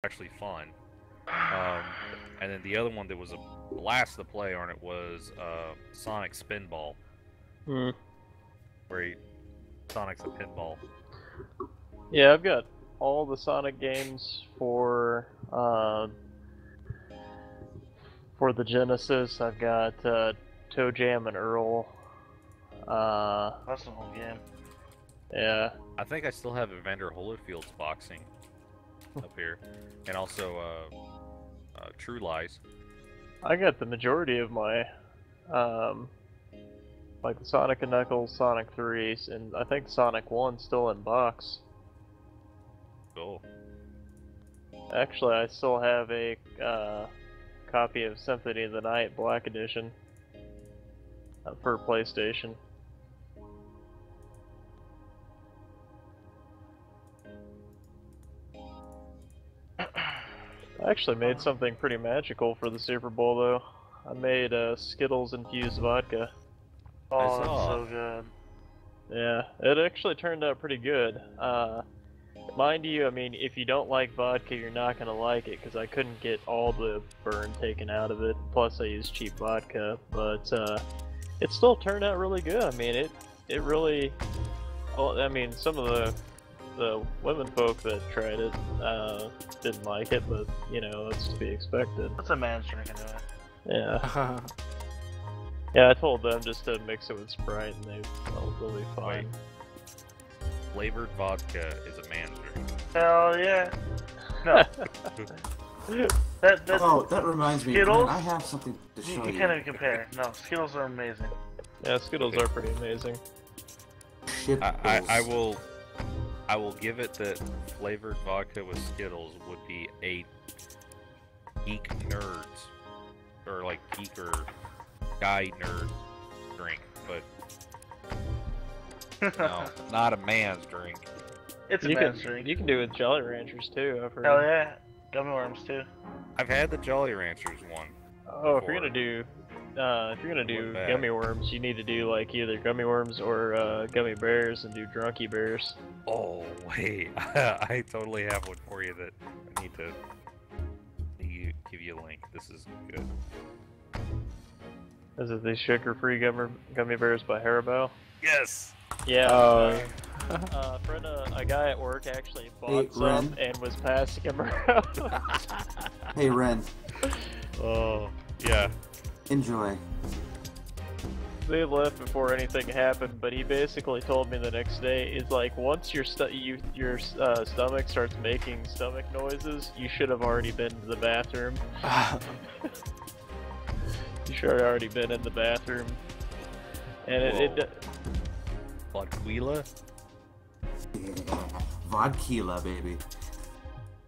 actually fun. And then the other one that was a blast to play on it was Sonic Spinball, Hmm. where Sonic's a pinball. Yeah, I've got all the Sonic games for the Genesis. I've got Toe Jam and Earl. That's the whole game. Yeah. I think I still have Evander Holyfield's boxing up here, and also True Lies. I got the majority of my, like the Sonic and Knuckles, Sonic 3s, and I think Sonic 1's still in box. Cool. Actually, I still have a copy of Symphony of the Night Black Edition for PlayStation. I actually made something pretty magical for the Super Bowl, though. I made Skittles infused vodka. Oh, saw. that's so good. Yeah, it actually turned out pretty good. Mind you, I mean, if you don't like vodka, you're not gonna like it, because I couldn't get all the burn taken out of it. Plus, I used cheap vodka, but it still turned out really good. I mean, it really. Well, I mean, some of the women folk that tried it didn't like it, but you know, that's to be expected. That's a man's drink anyway. Yeah. Yeah, I told them just to mix it with Sprite, and they felt really fine. Flavored vodka is a man's drink. Hell yeah. No. that Oh, that reminds me. Skittles? Man, I have something to show you you. can't even compare. No, Skittles are amazing. Yeah, Skittles are pretty amazing. Shit I will give it that flavored vodka with Skittles would be a geek nerds or like geek or guy nerd drink, but no, not a man's drink. It's a You man's can drink. you can do it with Jolly Ranchers too. I've heard. Hell yeah. Gummy worms too. I've had the Jolly Ranchers one. Oh, if you're before. gonna do Wasn't bad. gummy worms, you need to do like either gummy worms or gummy bears and do drunky bears. Oh wait, I totally have one for you that I need to give you a link. This is good. Is it the sugar-free gummy bears by Haribo? Yes. Yeah. Oh. Friend, a guy at work actually bought Hey, some Ren. and was passing them around. Hey, Ren, Oh yeah. enjoy. They left before anything happened, but he basically told me the next day, is like, once your stomach starts making stomach noises, you should have already been to the bathroom. You should have already been in the bathroom. And it Vodquila? Yeah. Vodkila, baby.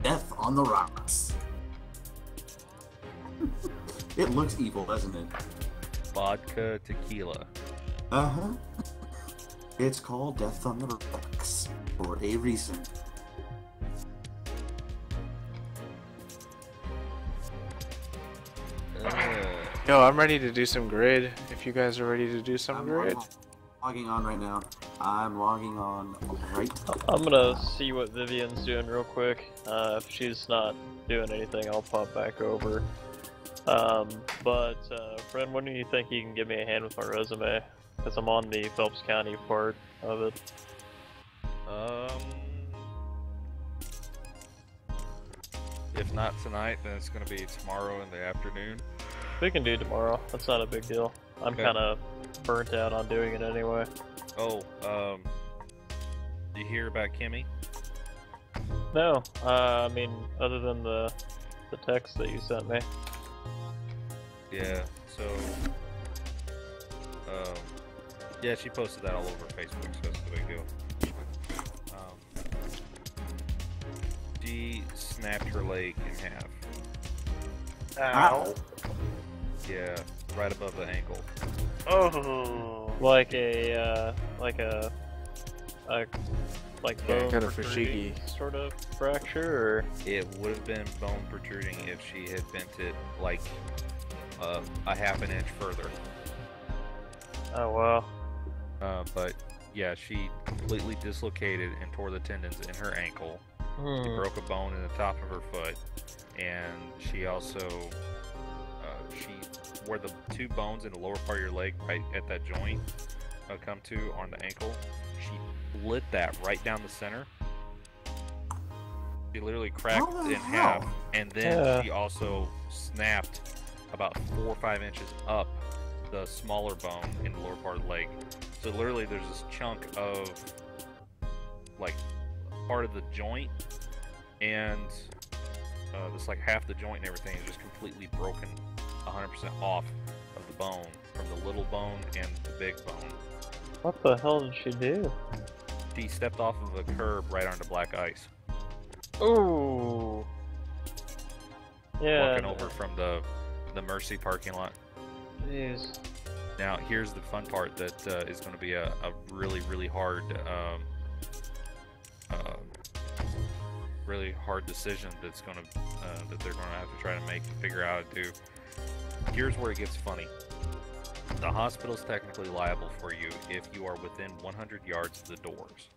Death on the rocks. It looks evil, doesn't it? Vodka tequila. Uh-huh. It's called Death on the Rocks for a reason. Yo, I'm ready to do some grid. If you guys are ready to do some grid. Logging on right now. I'm logging on right now. I'm gonna see what Vivian's doing real quick. If she's not doing anything, I'll pop back over. Friend, when do you think you can give me a hand with my resume? Because I'm on the Phelps County part of it. If not tonight, then it's gonna be tomorrow in the afternoon. We can do tomorrow. That's not a big deal. I'm Okay. kind of burnt out on doing it anyway. Oh, you hear about Kimmy? No, I mean, other than the text that you sent me. Yeah. So, yeah, she posted that all over Facebook, so that's the big deal. She snapped her leg in half. Ow. Yeah, right above the ankle. Oh. Like bone kind of protruding sort of fracture, or It would have been bone protruding if she had bent it like a half an inch further. oh wow. But yeah, she completely dislocated and tore the tendons in her ankle. She broke a bone in the top of her foot, and she also where the two bones in the lower part of your leg, right at that joint, come to on the ankle, she split that right down the center. She literally cracked How it the in half, hell? and then Yeah. she also snapped about 4 or 5 inches up the smaller bone in the lower part of the leg. So literally, there's this chunk of like part of the joint, and this like half the joint and everything is just completely broken, 100% off of the bone, from the little bone and the big bone. What the hell did she do? She stepped off of a curb right onto black ice, Ooh. Yeah. walking over from the Mercy parking lot. Jeez. Now, here's the fun part that is going to be a really hard, really hard decision that's going to that they're going to have to try to make and figure out how to do. Here's where it gets funny. The hospital's technically liable for you if you are within 100 yards of the doors,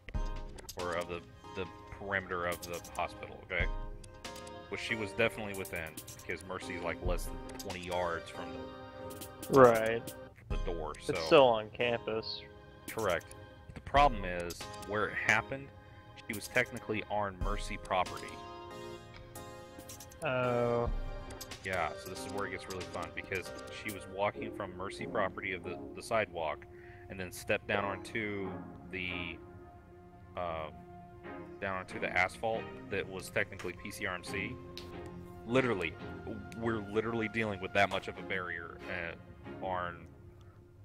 or of the perimeter of the hospital. Okay, which she was definitely within, because Mercy's like less than 20 yards from Right. the door. So It's still on campus. correct. The problem is where it happened. She was technically on Mercy property. Oh. Yeah, so this is where it gets really fun, because she was walking from Mercy property of the sidewalk, and then stepped down onto the asphalt that was technically PCRMC. Literally, we're literally dealing with that much of a barrier on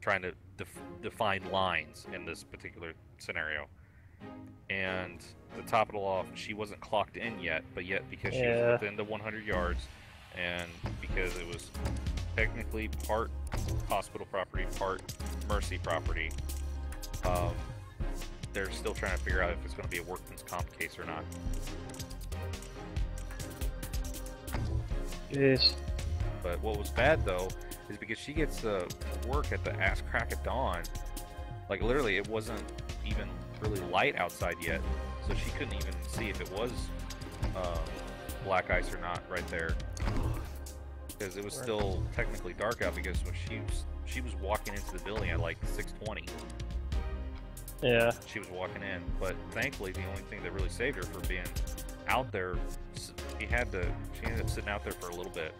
trying to define lines in this particular scenario. And to top it all off, she wasn't clocked in yet, but yet because she Yeah. was within the 100 yards, and because it was technically part hospital property, part Mercy property, they're still trying to figure out if it's going to be a workman's comp case or not. Jeez. But what was bad though is because she gets to work at the ass crack of dawn. Like literally, it wasn't even really light outside yet, so she couldn't even see if it was black ice or not right there, because it was still technically dark out. Because when she was walking into the building at like 6:20. Yeah. She was walking in, but thankfully the only thing that really saved her from being out there, she ended up sitting out there for a little bit,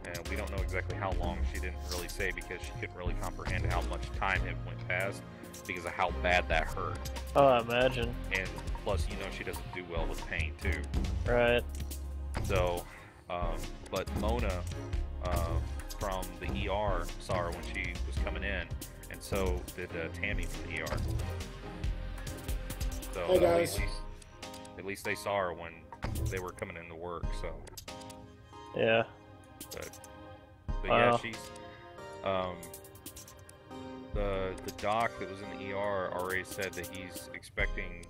and we don't know exactly how long. She didn't really say, because she couldn't really comprehend how much time it went past because of how bad that hurt. Oh, I imagine. And plus, she doesn't do well with pain too. Right. So, but Mona from the ER saw her when she was coming in, and so did Tammy from the ER. So Hey, guys. at least they saw her when they were coming into work. So, Yeah. but yeah, Wow. she's the doc that was in the ER already said that he's expecting,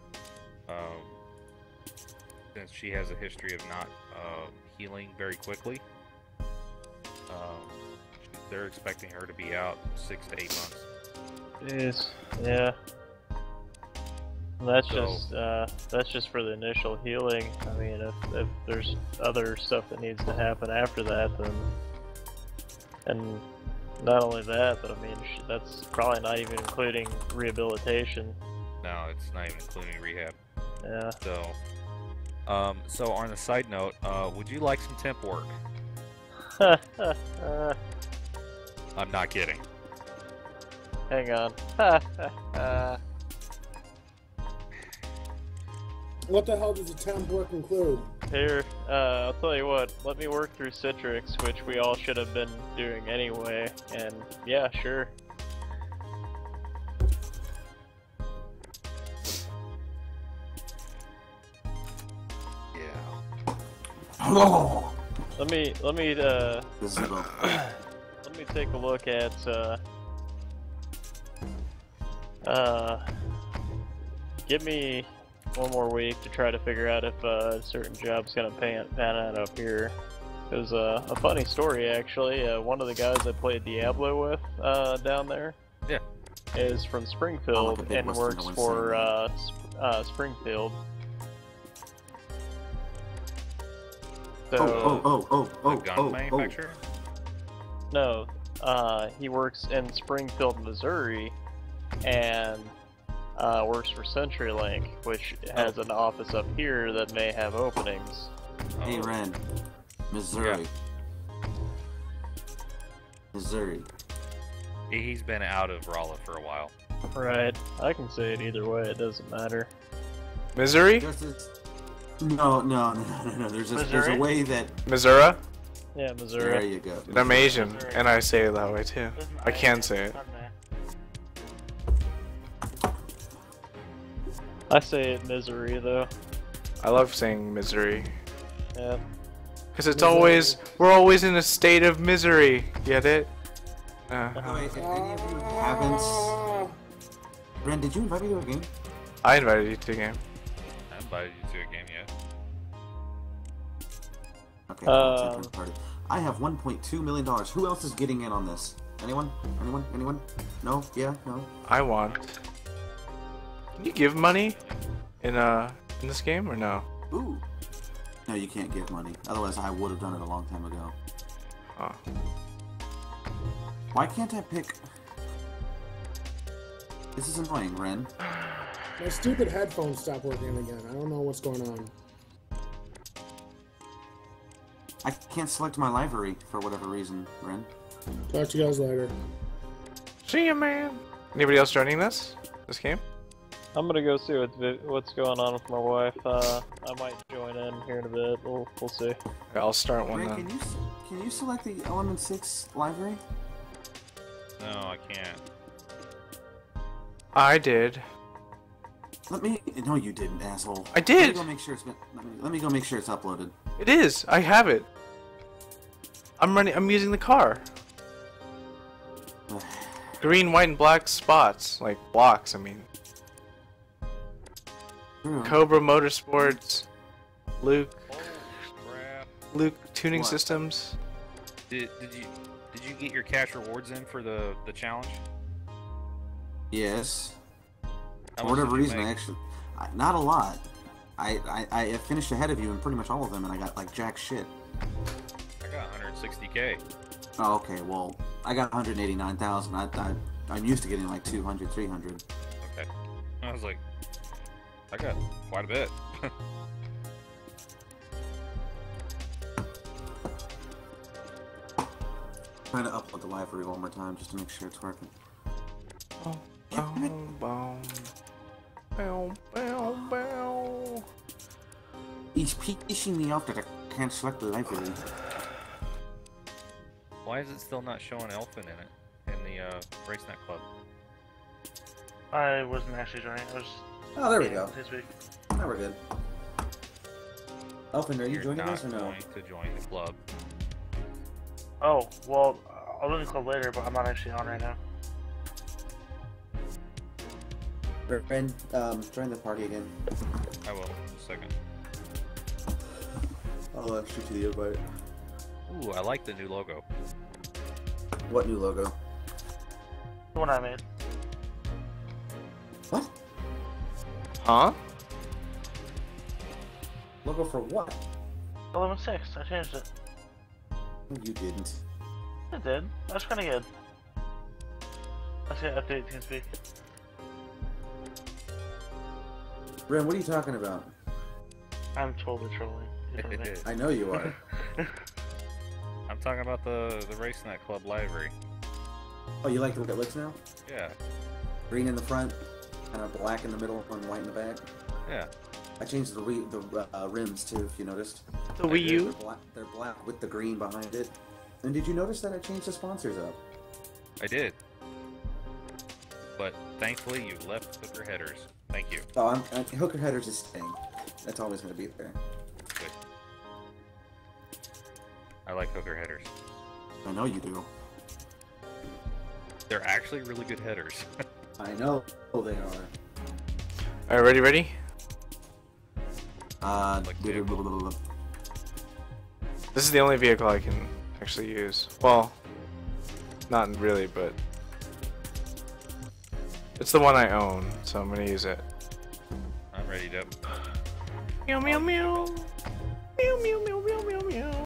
since she has a history of not healing very quickly, they're expecting her to be out 6 to 8 months. Jeez. Yeah. That's So- that's just for the initial healing. I mean, if there's other stuff that needs to happen after that, then, and not only that, but I mean, that's probably not even including rehabilitation. No, it's not even including rehab. Yeah. So, so on a side note, would you like some temp work? I'm not kidding. Hang on. What the hell does the temp work include? Here, I'll tell you what, let me work through Citrix, which we all should have been doing anyway, and yeah, sure. Yeah. Oh, Let me, this is the let me take a look at, give me one more week to try to figure out if a certain job's gonna pan out up here. It was a funny story, actually. One of the guys I played Diablo with down there Yeah. is from Springfield big and Western works going for somewhere. Springfield. So The gun manufacturer? no, he works in Springfield, Missouri, and works for CenturyLink, which has an office up here that may have openings. Hey, Oh, Ren. Missouri. Missouri. he's been out of Rolla for a while. Right. I can say it either way. It doesn't matter. Missouri? No. There's a Missouri? way that. Missouri? Yeah, There Missouri. you go. And I'm Asian, and I say it that way too. I can say it. I say it Missouri though. I love saying Missouri. Yeah. Because it's always, we're always in a state of misery. Get it? By the way, if any of you haven't. Ren, did you invite me to a game? I invited you to the game. I invited you to a game yet. Okay, I'll take your party. I have $1.2 million. Who else is getting in on this? Anyone? Anyone? No? Yeah? No? I want. Can you give money in this game or no? Ooh. No, you can't give money. Otherwise, I would have done it a long time ago. Huh. Why can't I pick? This is annoying, Ren. My stupid headphones stopped working again. I don't know what's going on. I can't select my library for whatever reason, Ren. Talk to you guys later. See ya, man. Anybody else joining this game? I'm gonna go see what's going on with my wife. I might join in here in a bit. We'll see. Okay, I'll start one Ren, then. can you select the Element 6 library? No, I can't. I did. Let me. No, you didn't, asshole. I did. Let me go make sure it's been. Let me go make sure it's uploaded. It is. I have it. I'm using the car. Green, white, and black spots, like blocks. I mean, True. Cobra Motorsports, Luke Crap. Tuning What? Systems. Did you get your cash rewards in for the challenge? Yes. How For much whatever did you reason, make? actually, not a lot. I finished ahead of you in pretty much all of them, and I got like jack shit. I got 160K. Oh, okay. Well, I got 189,000. I'm used to getting like 200, 300. Okay. I was like, I got quite a bit. Trying to upload the library one more time just to make sure it's working. Boom, boom. Bow, bow, bow. He's pissing me off that I can't select the library. Why is it still not showing Elfin in it? In the RaceNet Club? I wasn't actually joining. I was. Oh, there we go. This week. Now we're good. Elfin, are you You're joining not us or no? going to join the club. Oh well, I'll join the club later, but I'm not actually on right now. Friend, join the party again. I will. In a second. I'll shoot you the invite. Ooh, I like the new logo. What new logo? The one I made. What? Huh? Logo for what? 11.6. I changed it. No, you didn't. I did. That's kind of good. Let's get update TeamSpeak. Ren, what are you talking about? I'm totally trolling. You know me. I know you are. I'm talking about the RaceNet Club library. Oh, you like the way it looks now? Yeah, Green in the front, kind of black in the middle, and white in the back. yeah. I changed the rims too, if you noticed. The Wii U? They're black with the green behind it. And did you notice that I changed the sponsors up? I did. But thankfully, you left hooker headers. Thank you. Oh, Hooker Headers is staying. That's always going to be there. Good. I like hooker headers. I know you do. They're actually really good headers. I know they are. Alright, ready? Like This is the only vehicle I can actually use. Well, not really, but it's the one I own, so I'm gonna use it. I'm ready to. Meow meow meow. Meow meow meow meow meow meow.